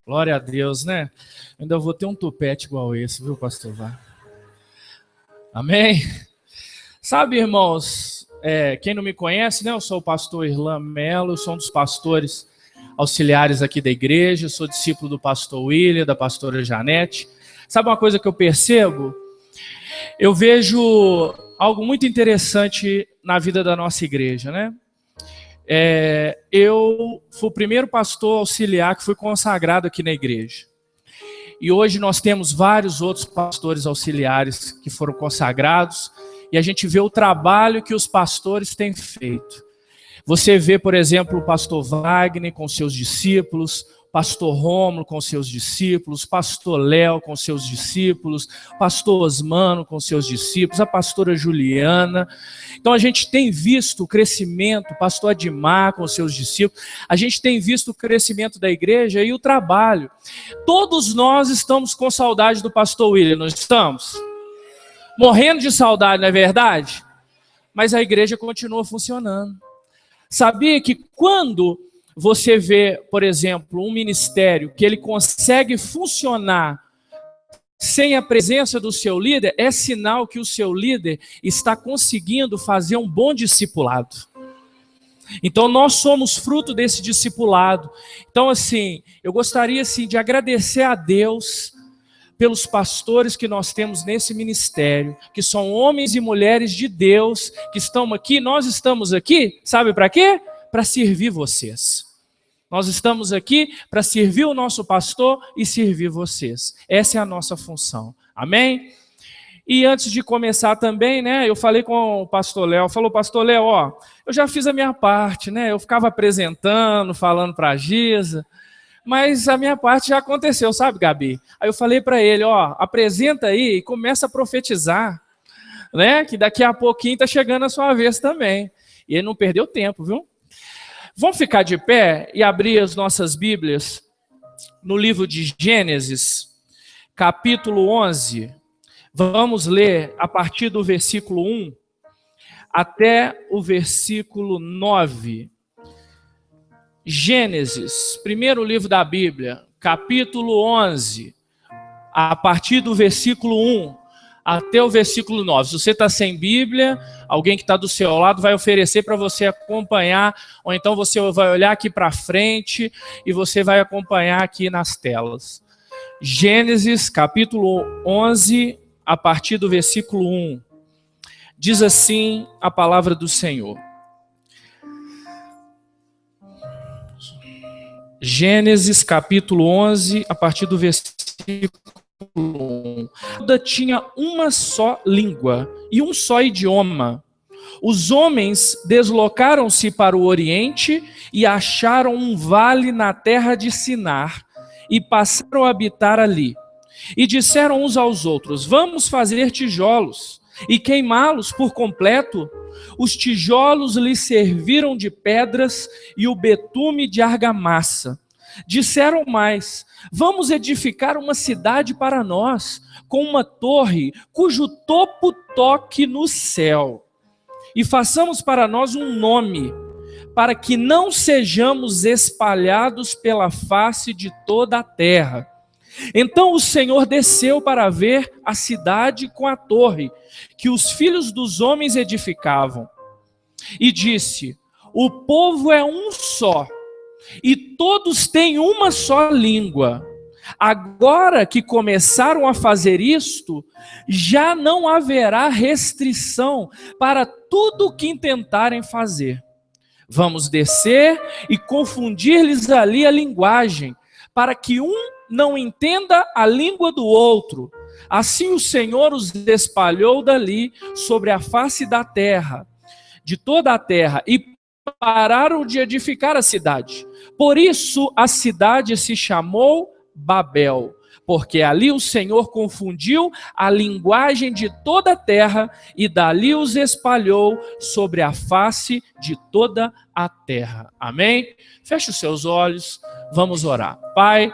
Glória a Deus, né? Ainda vou ter um tupete igual esse, viu, pastor Vá? Amém? Sabe, irmãos, quem não me conhece, né? Eu sou o pastor Irlan Mello, eu sou um dos pastores auxiliares aqui da igreja, eu sou discípulo do pastor William, da pastora Janete. Sabe uma coisa que eu percebo? Eu vejo algo muito interessante na vida da nossa igreja, né? Eu fui o primeiro pastor auxiliar que foi consagrado aqui na igreja. E hoje nós temos vários outros pastores auxiliares que foram consagrados, e a gente vê o trabalho que os pastores têm feito. Você vê, por exemplo, o pastor Wagner com seus discípulos, pastor Rômulo com seus discípulos, pastor Léo com seus discípulos, pastor Osmano com seus discípulos, a pastora Juliana. Então a gente tem visto o crescimento, pastor Adimar com seus discípulos, a gente tem visto o crescimento da igreja e o trabalho. Todos nós estamos com saudade do pastor William, não estamos? Morrendo de saudade, não é verdade? Mas a igreja continua funcionando. Sabia que quando você vê, por exemplo, um ministério que ele consegue funcionar sem a presença do seu líder, é sinal que o seu líder está conseguindo fazer um bom discipulado. Então nós somos fruto desse discipulado. Então assim, eu gostaria assim, de agradecer a Deus pelos pastores que nós temos nesse ministério, que são homens e mulheres de Deus, que estão aqui. Nós estamos aqui, sabe para quê? Para servir vocês. Nós estamos aqui para servir o nosso pastor e servir vocês. Essa é a nossa função. Amém? E antes de começar também, né, eu falei com o pastor Léo, falou, pastor Léo, eu já fiz a minha parte, né? Eu ficava apresentando, falando para a Giza, mas a minha parte já aconteceu, sabe, Gabi? Aí eu falei para ele, apresenta aí e começa a profetizar, né? Que daqui a pouquinho está chegando a sua vez também. E ele não perdeu tempo, viu? Vamos ficar de pé e abrir as nossas Bíblias no livro de Gênesis, capítulo 11. Vamos ler a partir do versículo 1 até o versículo 9. Gênesis, primeiro livro da Bíblia, capítulo 11, a partir do versículo 1 até o versículo 9. Se você está sem Bíblia, alguém que está do seu lado vai oferecer para você acompanhar, ou então você vai olhar aqui para frente e você vai acompanhar aqui nas telas. Gênesis, capítulo 11, a partir do versículo 1. Diz assim a palavra do Senhor. Gênesis, capítulo 11, a partir do versículo 1. Toda tinha uma só língua e um só idioma. Os homens deslocaram-se para o oriente e acharam um vale na terra de Sinar e passaram a habitar ali. E disseram uns aos outros, vamos fazer tijolos e queimá-los por completo. Os tijolos lhes serviram de pedras e o betume de argamassa. Disseram mais, vamos edificar uma cidade para nós, com uma torre cujo topo toque no céu. E façamos para nós um nome, para que não sejamos espalhados pela face de toda a terra. Então o Senhor desceu para ver a cidade com a torre, que os filhos dos homens edificavam. E disse, o povo é um só, e todos têm uma só língua. Agora que começaram a fazer isto, já não haverá restrição para tudo o que intentarem fazer. Vamos descer e confundir-lhes ali a linguagem, para que um não entenda a língua do outro. Assim o Senhor os espalhou dali sobre a face da terra, de toda a terra, e pararam de edificar a cidade. Por isso a cidade se chamou Babel, porque ali o Senhor confundiu a linguagem de toda a terra e dali os espalhou sobre a face de toda a terra. Amém? Feche os seus olhos, vamos orar. Pai,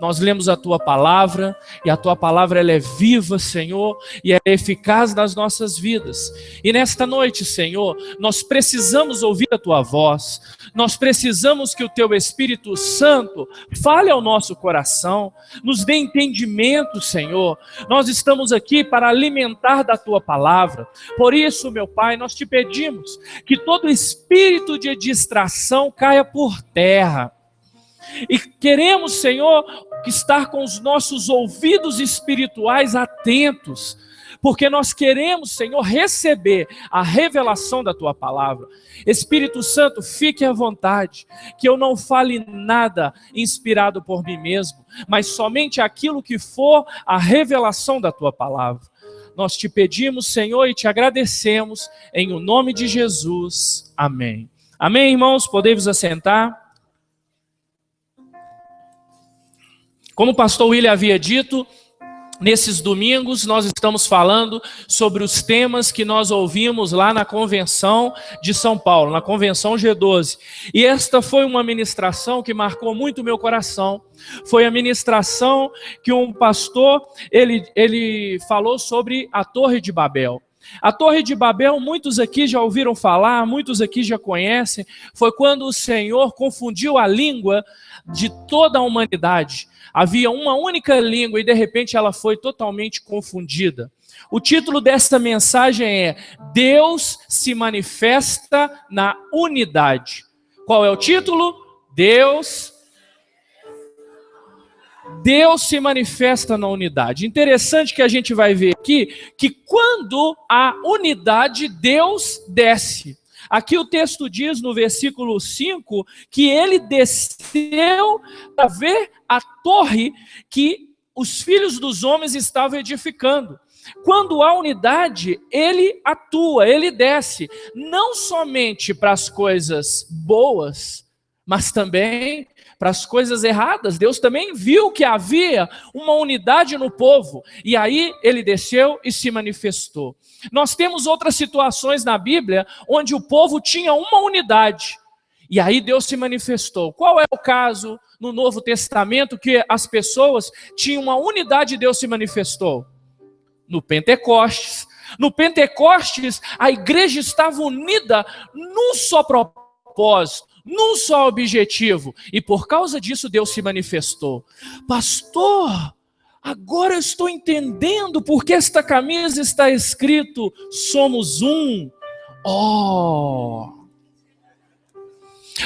nós lemos a Tua palavra, e a Tua palavra ela é viva, Senhor, e é eficaz nas nossas vidas. E nesta noite, Senhor, nós precisamos ouvir a Tua voz, nós precisamos que o Teu Espírito Santo fale ao nosso coração, nos dê entendimento, Senhor. Nós estamos aqui para alimentar da Tua palavra. Por isso, meu Pai, nós te pedimos que todo espírito de distração caia por terra. E queremos, Senhor, estar com os nossos ouvidos espirituais atentos, porque nós queremos, Senhor, receber a revelação da Tua palavra. Espírito Santo, fique à vontade, que eu não fale nada inspirado por mim mesmo, mas somente aquilo que for a revelação da Tua palavra. Nós te pedimos, Senhor, e te agradecemos, em o nome de Jesus. Amém. Amém, irmãos? Podemos assentar? Como o pastor William havia dito, nesses domingos nós estamos falando sobre os temas que nós ouvimos lá na Convenção de São Paulo, na Convenção G12. E esta foi uma ministração que marcou muito o meu coração. Foi a ministração que um pastor, ele falou sobre a Torre de Babel. A Torre de Babel, muitos aqui já ouviram falar, muitos aqui já conhecem, foi quando o Senhor confundiu a língua de toda a humanidade. Havia uma única língua e de repente ela foi totalmente confundida. O título desta mensagem é Deus se manifesta na unidade. Qual é o título? Deus se manifesta na unidade. Interessante que a gente vai ver aqui que quando há unidade, Deus desce. Aqui o texto diz no versículo 5 que ele desceu para ver a torre que os filhos dos homens estavam edificando. Quando há unidade, ele atua, ele desce, não somente para as coisas boas, mas também para as coisas erradas. Deus também viu que havia uma unidade no povo, e aí ele desceu e se manifestou. Nós temos outras situações na Bíblia onde o povo tinha uma unidade, e aí Deus se manifestou. Qual é o caso no Novo Testamento que as pessoas tinham uma unidade e Deus se manifestou? No Pentecostes. No Pentecostes, a igreja estava unida num só propósito, num só objetivo, e por causa disso Deus se manifestou. Pastor, agora eu estou entendendo porque esta camisa está escrito somos um.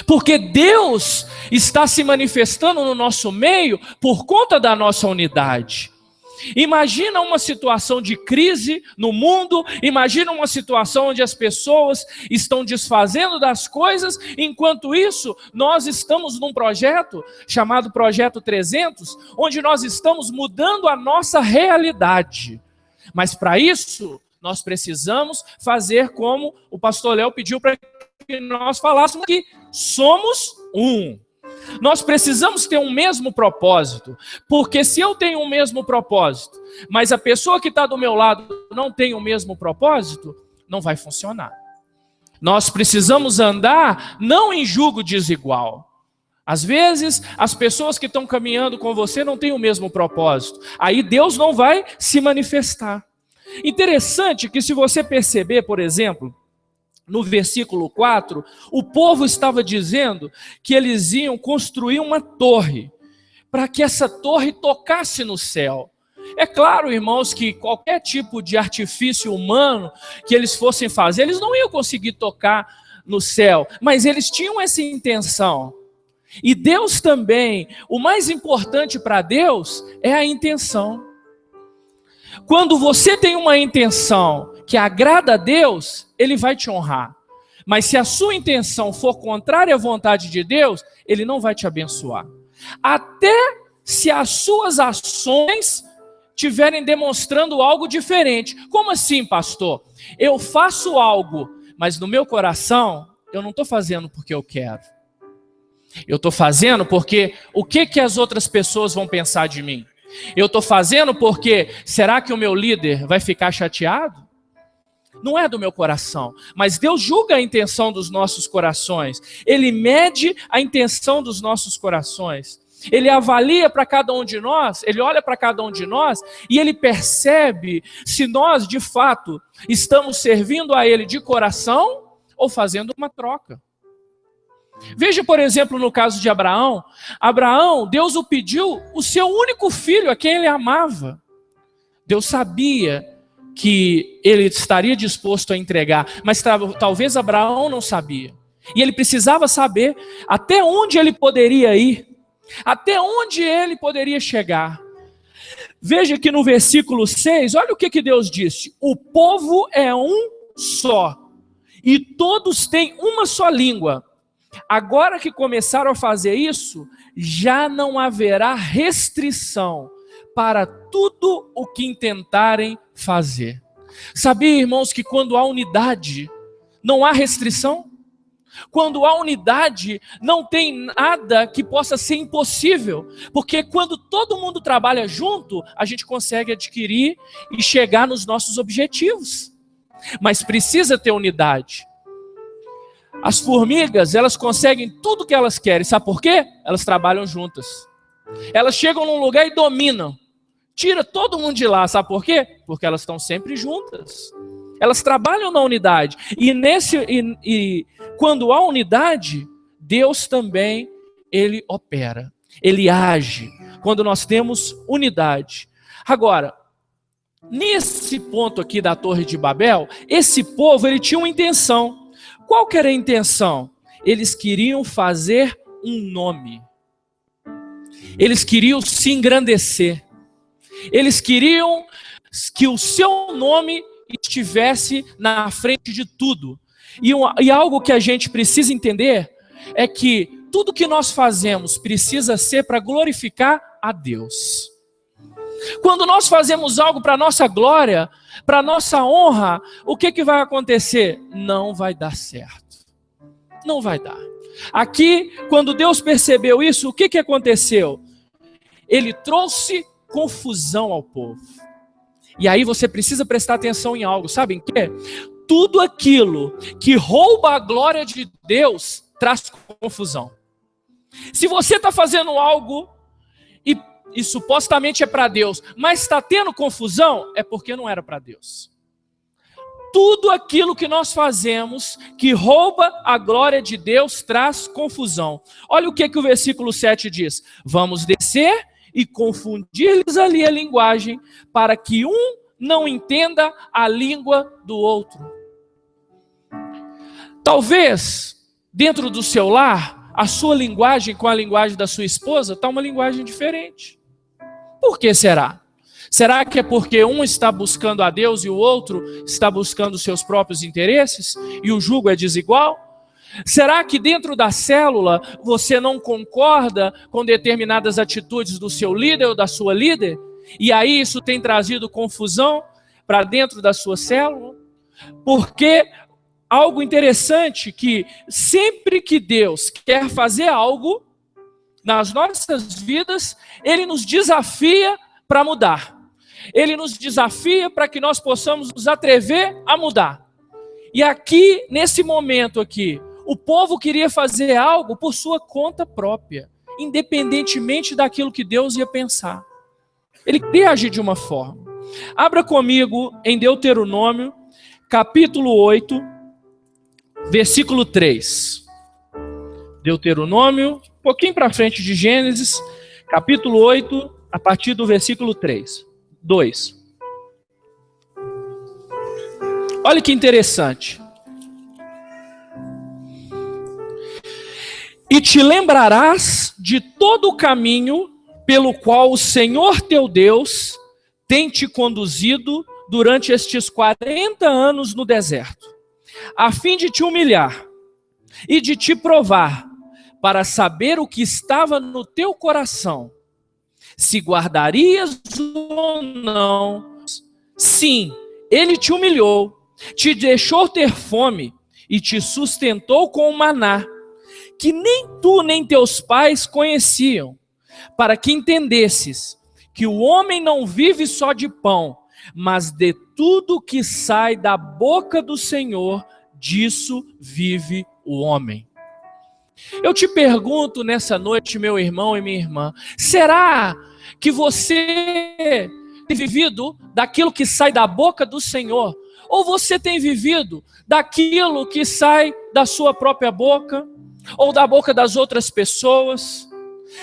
Porque Deus está se manifestando no nosso meio por conta da nossa unidade. Imagina uma situação de crise no mundo, imagina uma situação onde as pessoas estão desfazendo das coisas, enquanto isso nós estamos num projeto chamado Projeto 300, onde nós estamos mudando a nossa realidade. Mas para isso nós precisamos fazer como o pastor Léo pediu para que nós falássemos que somos um. Nós precisamos ter um mesmo propósito, porque se eu tenho um mesmo propósito, mas a pessoa que está do meu lado não tem o mesmo propósito, não vai funcionar. Nós precisamos andar não em jugo desigual. Às vezes, as pessoas que estão caminhando com você não têm o mesmo propósito. Aí Deus não vai se manifestar. Interessante que se você perceber, por exemplo, no versículo 4, o povo estava dizendo que eles iam construir uma torre, para que essa torre tocasse no céu. É claro, irmãos, que qualquer tipo de artifício humano que eles fossem fazer, eles não iam conseguir tocar no céu, mas eles tinham essa intenção. E Deus também, o mais importante para Deus é a intenção. Quando você tem uma intenção que agrada a Deus, Ele vai te honrar. Mas se a sua intenção for contrária à vontade de Deus, Ele não vai te abençoar. Até se as suas ações estiverem demonstrando algo diferente. Como assim, pastor? Eu faço algo, mas no meu coração, eu não estou fazendo porque eu quero. Eu estou fazendo porque o que as outras pessoas vão pensar de mim? Eu estou fazendo porque, será que o meu líder vai ficar chateado? Não é do meu coração, mas Deus julga a intenção dos nossos corações. Ele mede a intenção dos nossos corações. Ele avalia para cada um de nós, ele olha para cada um de nós e ele percebe se nós, de fato, estamos servindo a ele de coração ou fazendo uma troca. Veja, por exemplo, no caso de Abraão. Abraão, Deus o pediu o seu único filho, a quem ele amava. Deus sabia que ele estaria disposto a entregar, mas talvez Abraão não sabia. E ele precisava saber até onde ele poderia ir, até onde ele poderia chegar. Veja que no versículo 6, olha o que Deus disse: o povo é um só, e todos têm uma só língua. Agora que começaram a fazer isso, já não haverá restrição para tudo o que intentarem fazer. Sabia, irmãos, que quando há unidade, não há restrição? Quando há unidade, não tem nada que possa ser impossível. Porque quando todo mundo trabalha junto, a gente consegue adquirir e chegar nos nossos objetivos. Mas precisa ter unidade. As formigas, elas conseguem tudo que elas querem. Sabe por quê? Elas trabalham juntas. Elas chegam num lugar e dominam. Tira todo mundo de lá. Sabe por quê? Porque elas estão sempre juntas. Elas trabalham na unidade. E quando há unidade, Deus também, ele opera. Ele age. Quando nós temos unidade. Agora, nesse ponto aqui da Torre de Babel, esse povo, ele tinha uma intenção. Qual que era a intenção? Eles queriam fazer um nome. Eles queriam se engrandecer. Eles queriam que o seu nome estivesse na frente de tudo. E algo que a gente precisa entender é que tudo que nós fazemos precisa ser para glorificar a Deus. Quando nós fazemos algo para a nossa glória, para a nossa honra, o que vai acontecer? Não vai dar certo. Não vai dar. Aqui, quando Deus percebeu isso, o que aconteceu? Ele trouxe confusão ao povo. E aí você precisa prestar atenção em algo, sabe em quê? Tudo aquilo que rouba a glória de Deus traz confusão. Se você está fazendo algo e supostamente é para Deus, mas está tendo confusão, é porque não era para Deus. Tudo aquilo que nós fazemos que rouba a glória de Deus traz confusão. Olha o que o versículo 7 diz: vamos descer e confundir-lhes ali a linguagem, para que um não entenda a língua do outro. Talvez, dentro do seu lar, a sua linguagem com a linguagem da sua esposa está uma linguagem diferente. Por que será? Será que é porque um está buscando a Deus e o outro está buscando os seus próprios interesses? E o jugo é desigual? Será que dentro da célula você não concorda com determinadas atitudes do seu líder ou da sua líder? E aí isso tem trazido confusão para dentro da sua célula? Porque algo interessante que sempre que Deus quer fazer algo nas nossas vidas, Ele nos desafia para mudar. Ele nos desafia para que nós possamos nos atrever a mudar. E aqui, nesse momento aqui, o povo queria fazer algo por sua conta própria, independentemente daquilo que Deus ia pensar. Ele queria agir de uma forma. Abra comigo em Deuteronômio, capítulo 8, versículo 3. Deuteronômio, um pouquinho para frente de Gênesis, capítulo 8, a partir do versículo 2. Olha que interessante. E te lembrarás de todo o caminho pelo qual o Senhor teu Deus tem te conduzido durante estes 40 anos no deserto, a fim de te humilhar e de te provar, para saber o que estava no teu coração, se guardarias ou não. Sim, ele te humilhou, te deixou ter fome e te sustentou com o maná, que nem tu nem teus pais conheciam, para que entendesses que o homem não vive só de pão, mas de tudo que sai da boca do Senhor, disso vive o homem. Eu te pergunto nessa noite, meu irmão e minha irmã, será que você tem vivido daquilo que sai da boca do Senhor? Ou você tem vivido daquilo que sai da sua própria boca? Ou da boca das outras pessoas?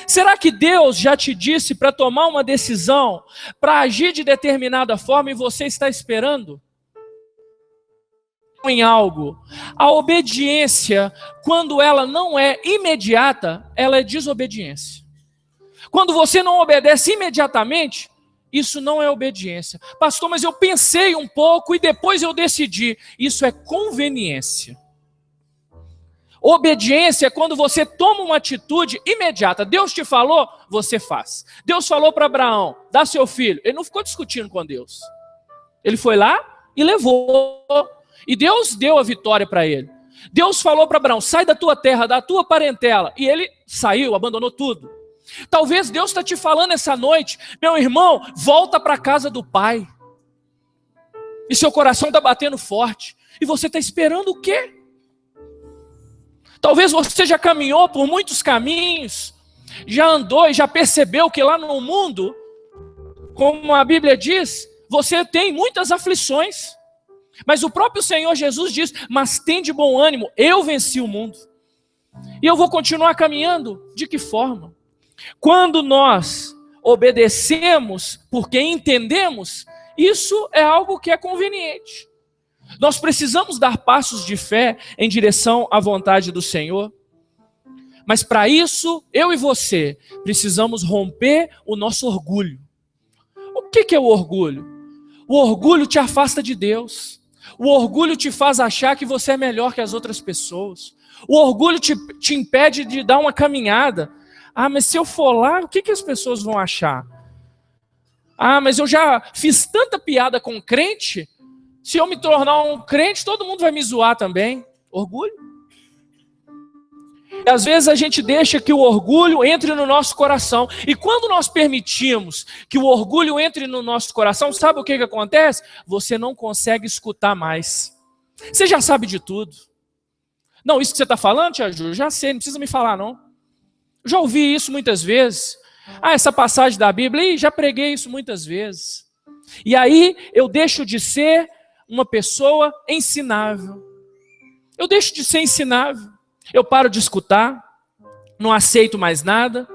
Será que Deus já te disse para tomar uma decisão, para agir de determinada forma e você está esperando em algo? A obediência, quando ela não é imediata, ela é desobediência. Quando você não obedece imediatamente, isso não é obediência. Pastor, mas eu pensei um pouco e depois eu decidi. Isso é conveniência. Obediência é quando você toma uma atitude imediata. Deus te falou, você faz. Deus falou para Abraão, dá seu filho. Ele não ficou discutindo com Deus. Ele foi lá e levou. E Deus deu a vitória para ele. Deus falou para Abraão, sai da tua terra, da tua parentela. E ele saiu, abandonou tudo. Talvez Deus está te falando essa noite, meu irmão, volta para a casa do Pai. E seu coração está batendo forte. E você está esperando o quê? Talvez você já caminhou por muitos caminhos, já andou e já percebeu que lá no mundo, como a Bíblia diz, você tem muitas aflições. Mas o próprio Senhor Jesus diz, mas tem de bom ânimo, eu venci o mundo. E eu vou continuar caminhando. De que forma? Quando nós obedecemos porque entendemos, isso é algo que é conveniente. Nós precisamos dar passos de fé em direção à vontade do Senhor. Mas para isso, eu e você precisamos romper o nosso orgulho. O que é o orgulho? O orgulho te afasta de Deus. O orgulho te faz achar que você é melhor que as outras pessoas. O orgulho te impede de dar uma caminhada. Ah, mas se eu for lá, o que as pessoas vão achar? Ah, mas eu já fiz tanta piada com crente. Se eu me tornar um crente, todo mundo vai me zoar também. Orgulho. E às vezes a gente deixa que o orgulho entre no nosso coração. E quando nós permitimos que o orgulho entre no nosso coração, sabe o que acontece? Você não consegue escutar mais. Você já sabe de tudo. Não, isso que você está falando, tia Ju, já sei, não precisa me falar não. Já ouvi isso muitas vezes. Ah, essa passagem da Bíblia, já preguei isso muitas vezes. E aí eu deixo de ser uma pessoa ensinável. Eu deixo de ser ensinável. Eu paro de escutar, não aceito mais nada.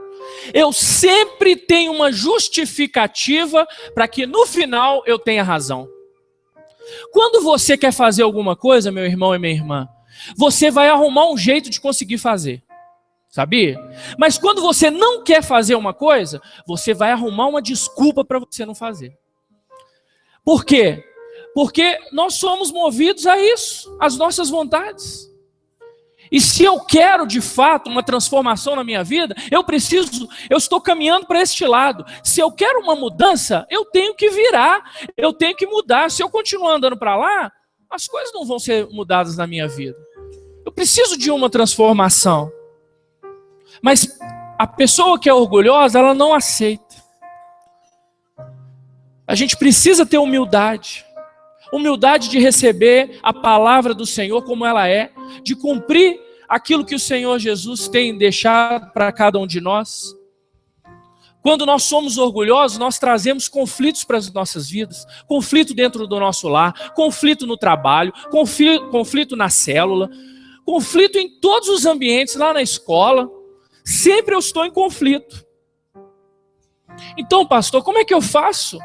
Eu sempre tenho uma justificativa para que no final eu tenha razão. Quando você quer fazer alguma coisa, meu irmão e minha irmã, você vai arrumar um jeito de conseguir fazer. Sabia? Mas quando você não quer fazer uma coisa, você vai arrumar uma desculpa para você não fazer. Por quê? Porque nós somos movidos a isso, às nossas vontades. E se eu quero de fato uma transformação na minha vida, eu estou caminhando para este lado. Se eu quero uma mudança, eu tenho que virar, eu tenho que mudar. Se eu continuar andando para lá, as coisas não vão ser mudadas na minha vida. Eu preciso de uma transformação. Mas a pessoa que é orgulhosa, ela não aceita. A gente precisa ter humildade. Humildade de receber a palavra do Senhor como ela é, de cumprir aquilo que o Senhor Jesus tem deixado para cada um de nós. Quando nós somos orgulhosos, nós trazemos conflitos para as nossas vidas. Conflito dentro do nosso lar, conflito no trabalho, conflito na célula, conflito em todos os ambientes, lá na escola. Sempre eu estou em conflito. Então, pastor, como é que eu faço?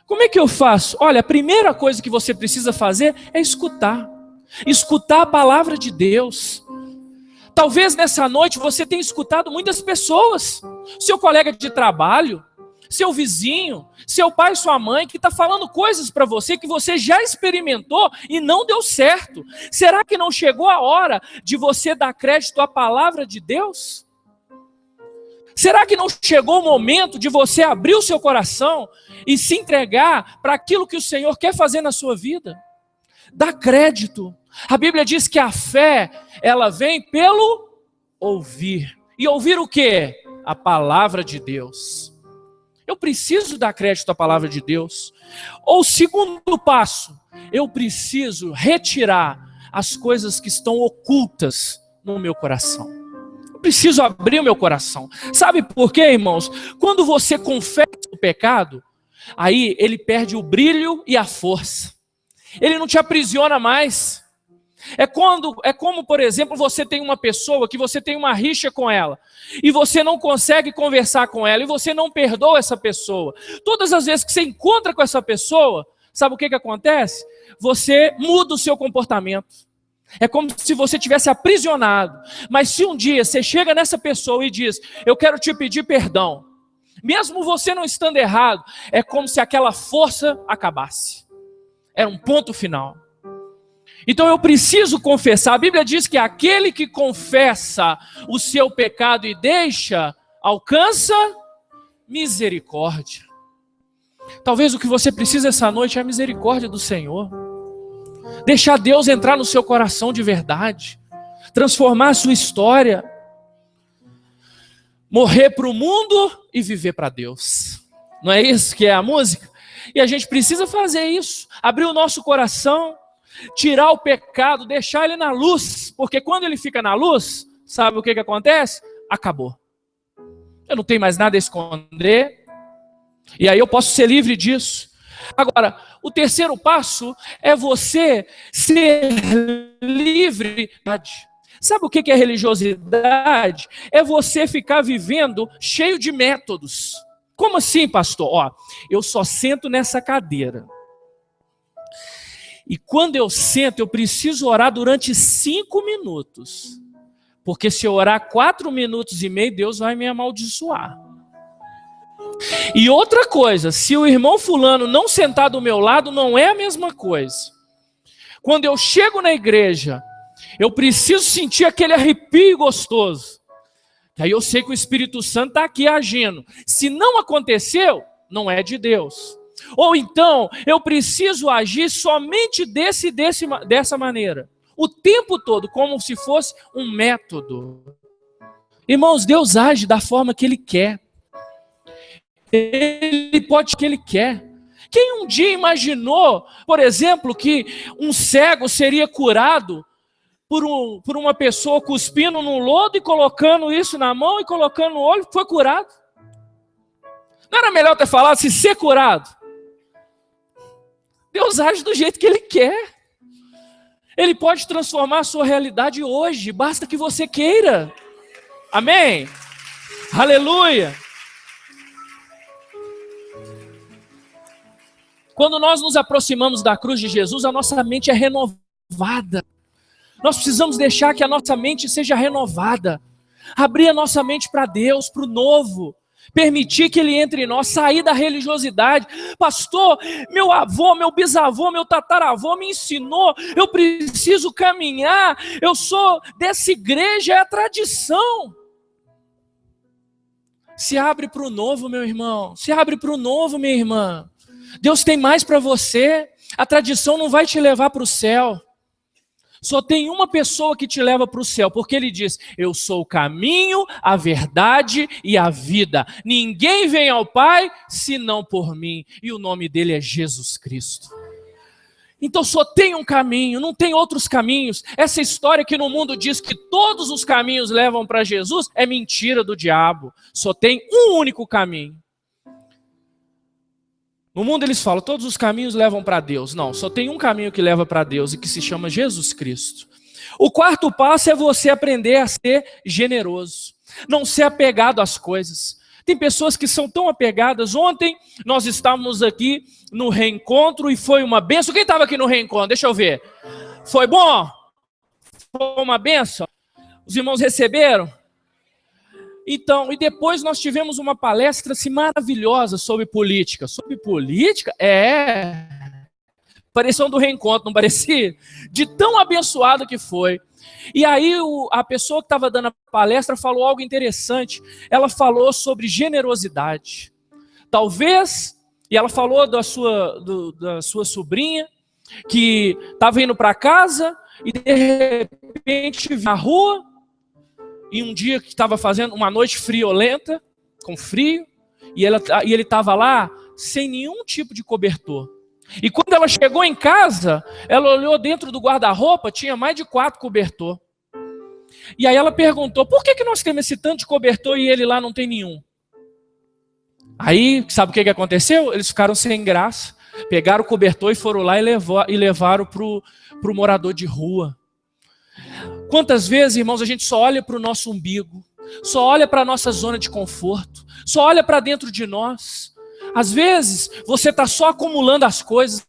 Como é que eu faço? Olha, a primeira coisa que você precisa fazer é escutar. Escutar a palavra de Deus. Talvez nessa noite você tenha escutado muitas pessoas. Seu colega de trabalho, seu vizinho, seu pai, sua mãe, que está falando coisas para você que você já experimentou e não deu certo. Será que não chegou a hora de você dar crédito à palavra de Deus? Será que não chegou o momento de você abrir o seu coração e se entregar para aquilo que o Senhor quer fazer na sua vida? Dá crédito. A Bíblia diz que a fé, ela vem pelo ouvir. E ouvir o quê? A palavra de Deus. Eu preciso dar crédito à palavra de Deus. Ou segundo passo, eu preciso retirar as coisas que estão ocultas no meu coração. Preciso abrir o meu coração. Sabe por quê, irmãos? Quando você confessa o pecado, aí ele perde o brilho e a força. Ele não te aprisiona mais. É como, por exemplo, você tem uma pessoa que você tem uma rixa com ela e você não consegue conversar com ela e você não perdoa essa pessoa. Todas as vezes que você encontra com essa pessoa, sabe o que acontece? Você muda o seu comportamento. É como se você tivesse aprisionado. Mas se um dia você chega nessa pessoa e diz: eu quero te pedir perdão, mesmo você não estando errado, é como se aquela força acabasse. Era um ponto final. Então eu preciso confessar. A Bíblia diz que aquele que confessa o seu pecado e deixa, alcança misericórdia. Talvez o que você precisa essa noite é a misericórdia do Senhor. Deixar Deus entrar no seu coração de verdade. Transformar a sua história. Morrer para o mundo e viver para Deus. Não é isso que é a música? E a gente precisa fazer isso. Abrir o nosso coração. Tirar o pecado, deixar ele na luz. Porque quando ele fica na luz, sabe o que acontece? Acabou. Eu não tenho mais nada a esconder. E aí eu posso ser livre disso. Agora, o terceiro passo é você ser livre. Sabe o que é religiosidade? É você ficar vivendo cheio de métodos. Como assim, pastor? Ó, eu só sento nessa cadeira. E quando eu sento, eu preciso orar durante 5 minutos. Porque se eu orar 4 minutos e meio, Deus vai me amaldiçoar. E outra coisa, se o irmão fulano não sentar do meu lado, não é a mesma coisa. Quando eu chego na igreja, eu preciso sentir aquele arrepio gostoso. Aí eu sei que o Espírito Santo está aqui agindo. Se não aconteceu, não é de Deus. Ou então, eu preciso agir somente dessa maneira. O tempo todo, como se fosse um método. Irmãos, Deus age da forma que Ele quer. Ele pode o que Ele quer. Quem um dia imaginou, por exemplo, que um cego seria curado por uma pessoa cuspindo no lodo e colocando isso na mão e colocando no olho, foi curado? Não era melhor ter falado se ser curado? Deus age do jeito que Ele quer. Ele pode transformar a sua realidade hoje, basta que você queira. Amém? Aleluia! Quando nós nos aproximamos da cruz de Jesus, a nossa mente é renovada. Nós precisamos deixar que a nossa mente seja renovada. Abrir a nossa mente para Deus, para o novo. Permitir que Ele entre em nós, sair da religiosidade. Pastor, meu avô, meu bisavô, meu tataravô me ensinou, eu preciso caminhar, eu sou dessa igreja, é a tradição. Se abre para o novo, meu irmão. Se abre para o novo, minha irmã. Deus tem mais para você. A tradição não vai te levar para o céu. Só tem uma pessoa que te leva para o céu, porque Ele diz: eu sou o caminho, a verdade e a vida. Ninguém vem ao Pai senão por mim. E o nome dele é Jesus Cristo. Então só tem um caminho, não tem outros caminhos. Essa história que no mundo diz que todos os caminhos levam para Jesus é mentira do diabo. Só tem um único caminho. No mundo eles falam, todos os caminhos levam para Deus. Não, só tem um caminho que leva para Deus e que se chama Jesus Cristo. O quarto passo é você aprender a ser generoso. Não ser apegado às coisas. Tem pessoas que são tão apegadas. Ontem nós estávamos aqui no reencontro e foi uma bênção. Quem estava aqui no reencontro? Deixa eu ver. Foi bom? Foi uma bênção? Os irmãos receberam? Então, e depois nós tivemos uma palestra assim, maravilhosa sobre política. Sobre política? Parecia um do reencontro, não parecia? De tão abençoado que foi. E aí a pessoa que estava dando a palestra falou algo interessante. Ela falou sobre generosidade. Talvez, e ela falou da sua sobrinha, que estava indo para casa e de repente na rua, e um dia que estava fazendo uma noite friolenta, com frio, e ele estava lá sem nenhum tipo de cobertor. E quando ela chegou em casa, ela olhou dentro do guarda-roupa, tinha mais de 4 cobertores. E aí ela perguntou, por que nós temos esse tanto de cobertor e ele lá não tem nenhum? Aí, sabe o que aconteceu? Eles ficaram sem graça, pegaram o cobertor e foram lá e levaram para o morador de rua. Quantas vezes, irmãos, a gente só olha para o nosso umbigo, só olha para a nossa zona de conforto, só olha para dentro de nós. Às vezes, você está só acumulando as coisas,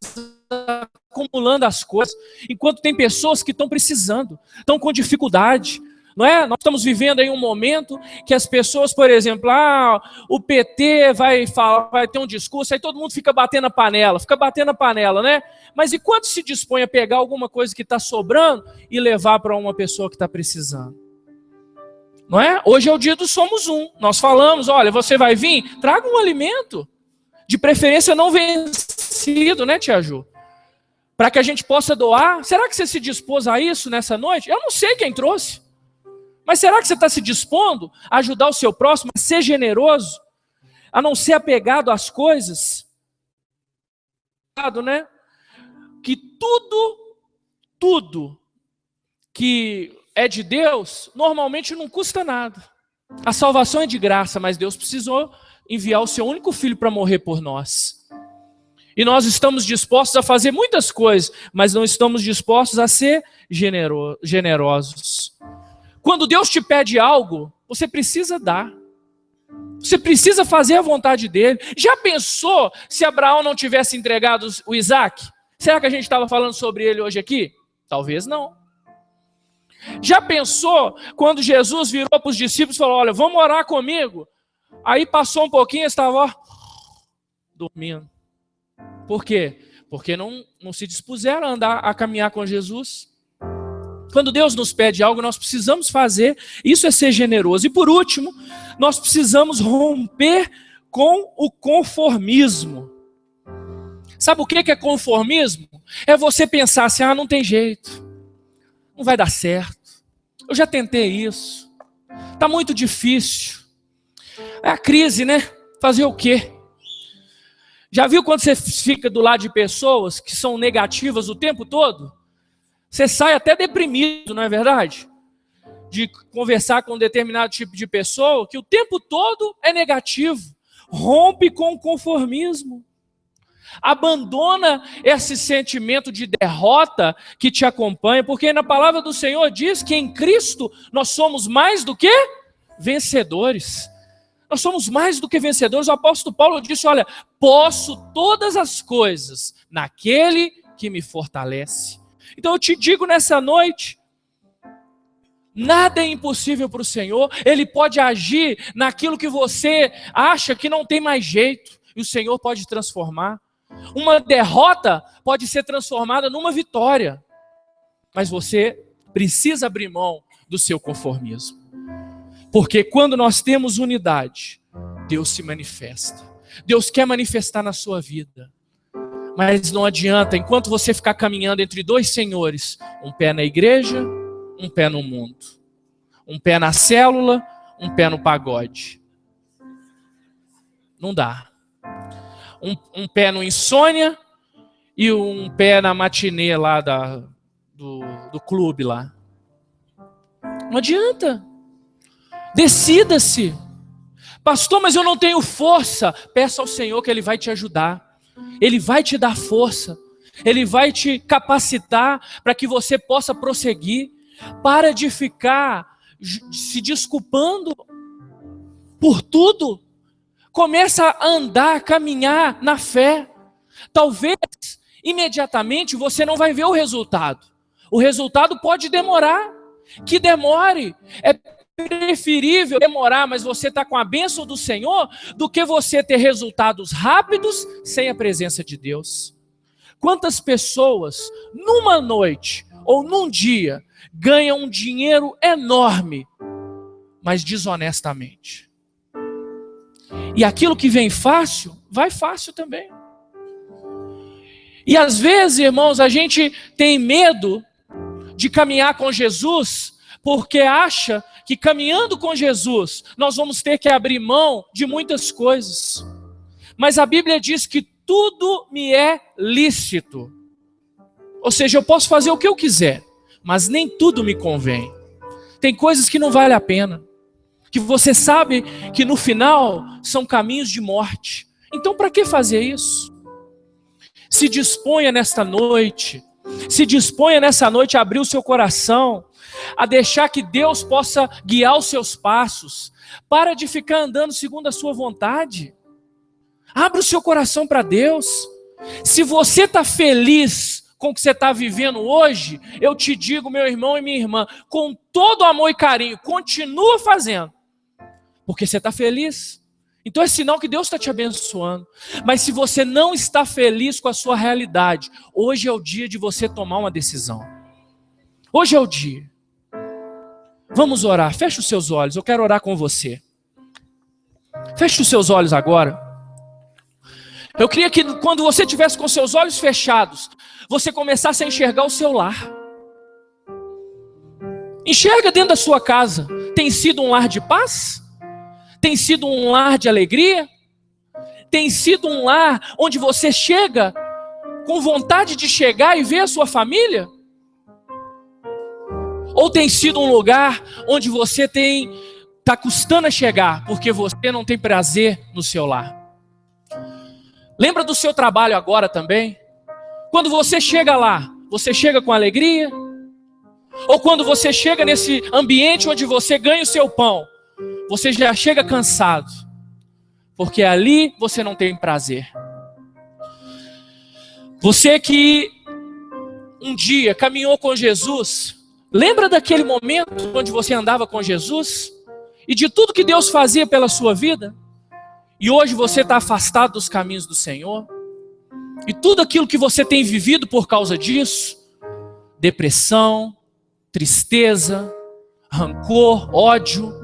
enquanto tem pessoas que estão precisando, estão com dificuldade. Não é? Nós estamos vivendo aí um momento que as pessoas, por exemplo, o PT vai ter um discurso, aí todo mundo fica batendo a panela, né? Mas e quando se dispõe a pegar alguma coisa que está sobrando e levar para uma pessoa que está precisando? Não é? Hoje é o dia do Somos Um. Nós falamos, olha, você vai vir, traga um alimento, de preferência não vencido, né, tia Ju? Para que a gente possa doar. Será que você se dispôs a isso nessa noite? Eu não sei quem trouxe. Mas será que você está se dispondo a ajudar o seu próximo, a ser generoso, a não ser apegado às coisas? Né? Que tudo que é de Deus, normalmente não custa nada. A salvação é de graça, mas Deus precisou enviar o seu único filho para morrer por nós. E nós estamos dispostos a fazer muitas coisas, mas não estamos dispostos a ser generosos. Quando Deus te pede algo, você precisa dar. Você precisa fazer a vontade dele. Já pensou se Abraão não tivesse entregado o Isaac? Será que a gente estava falando sobre ele hoje aqui? Talvez não. Já pensou quando Jesus virou para os discípulos e falou, olha, vamos orar comigo? Aí passou um pouquinho e estava dormindo. Por quê? Porque não se dispuseram a caminhar com Jesus. Quando Deus nos pede algo, nós precisamos fazer. Isso é ser generoso. E por último, nós precisamos romper com o conformismo. Sabe o que é conformismo? É você pensar assim, não tem jeito. Não vai dar certo. Eu já tentei isso. Está muito difícil. É a crise, né? Fazer o quê? Já viu quando você fica do lado de pessoas que são negativas o tempo todo? Você sai até deprimido, não é verdade? De conversar com um determinado tipo de pessoa que o tempo todo é negativo. Rompe com o conformismo. Abandona esse sentimento de derrota que te acompanha, porque na palavra do Senhor diz que em Cristo nós somos mais do que vencedores. Nós somos mais do que vencedores. O apóstolo Paulo disse, olha, posso todas as coisas naquele que me fortalece. Então eu te digo nessa noite, nada é impossível para o Senhor. Ele pode agir naquilo que você acha que não tem mais jeito, e o Senhor pode transformar. Uma derrota pode ser transformada numa vitória, mas você precisa abrir mão do seu conformismo, porque quando nós temos unidade, Deus se manifesta. Deus quer manifestar na sua vida. Mas não adianta, enquanto você ficar caminhando entre dois senhores, um pé na igreja, um pé no mundo. Um pé na célula, um pé no pagode. Não dá. Um pé no insônia e um pé na matinê lá do clube lá. Não adianta. Decida-se. Pastor, mas eu não tenho força. Peça ao Senhor que Ele vai te ajudar. Ele vai te dar força. Ele vai te capacitar para que você possa prosseguir. Para de ficar se desculpando por tudo. Começa a andar, a caminhar na fé. Talvez, imediatamente, você não vai ver o resultado. O resultado pode demorar. Que demore. É preferível demorar, mas você está com a bênção do Senhor, do que você ter resultados rápidos sem a presença de Deus. Quantas pessoas, numa noite ou num dia, ganham um dinheiro enorme, mas desonestamente? E aquilo que vem fácil, vai fácil também. E às vezes, irmãos, a gente tem medo de caminhar com Jesus, porque acha que caminhando com Jesus, nós vamos ter que abrir mão de muitas coisas. Mas a Bíblia diz que tudo me é lícito. Ou seja, eu posso fazer o que eu quiser, mas nem tudo me convém. Tem coisas que não vale a pena, que você sabe que no final são caminhos de morte. Então para que fazer isso? Se disponha nesta noite, a abrir o seu coração, a deixar que Deus possa guiar os seus passos. Para de ficar andando segundo a sua vontade. Abra o seu coração para Deus. Se você está feliz com o que você está vivendo hoje, eu te digo, meu irmão e minha irmã, com todo amor e carinho, continua fazendo, porque você está feliz. Então é sinal que Deus está te abençoando. Mas se você não está feliz com a sua realidade, hoje é o dia de você tomar uma decisão. Hoje é o dia. Vamos orar. Feche os seus olhos. Eu quero orar com você. Feche os seus olhos agora. Eu queria que quando você estivesse com seus olhos fechados, você começasse a enxergar o seu lar. Enxerga dentro da sua casa. Tem sido um lar de paz? Tem sido um lar de alegria? Tem sido um lar onde você chega com vontade de chegar e ver a sua família? Ou tem sido um lugar onde você está custando a chegar porque você não tem prazer no seu lar? Lembra do seu trabalho agora também? Quando você chega lá, você chega com alegria? Ou quando você chega nesse ambiente onde você ganha o seu pão, você já chega cansado, porque ali você não tem prazer. Você que um dia caminhou com Jesus, lembra daquele momento onde você andava com Jesus? E de tudo que Deus fazia pela sua vida? E hoje você está afastado dos caminhos do Senhor? E tudo aquilo que você tem vivido por causa disso? Depressão, tristeza, rancor, ódio,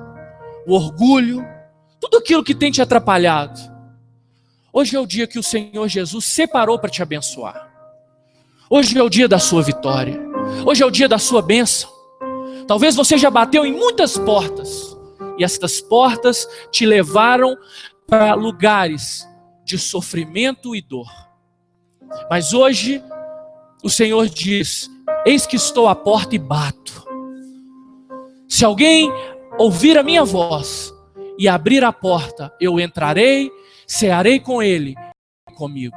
o orgulho, tudo aquilo que tem te atrapalhado. Hoje é o dia que o Senhor Jesus separou para te abençoar. Hoje é o dia da sua vitória. Hoje é o dia da sua bênção. Talvez você já bateu em muitas portas, e estas portas te levaram para lugares de sofrimento e dor. Mas hoje o Senhor diz: eis que estou à porta e bato. Se alguém ouvir a minha voz e abrir a porta, eu entrarei, cearei com ele e comigo.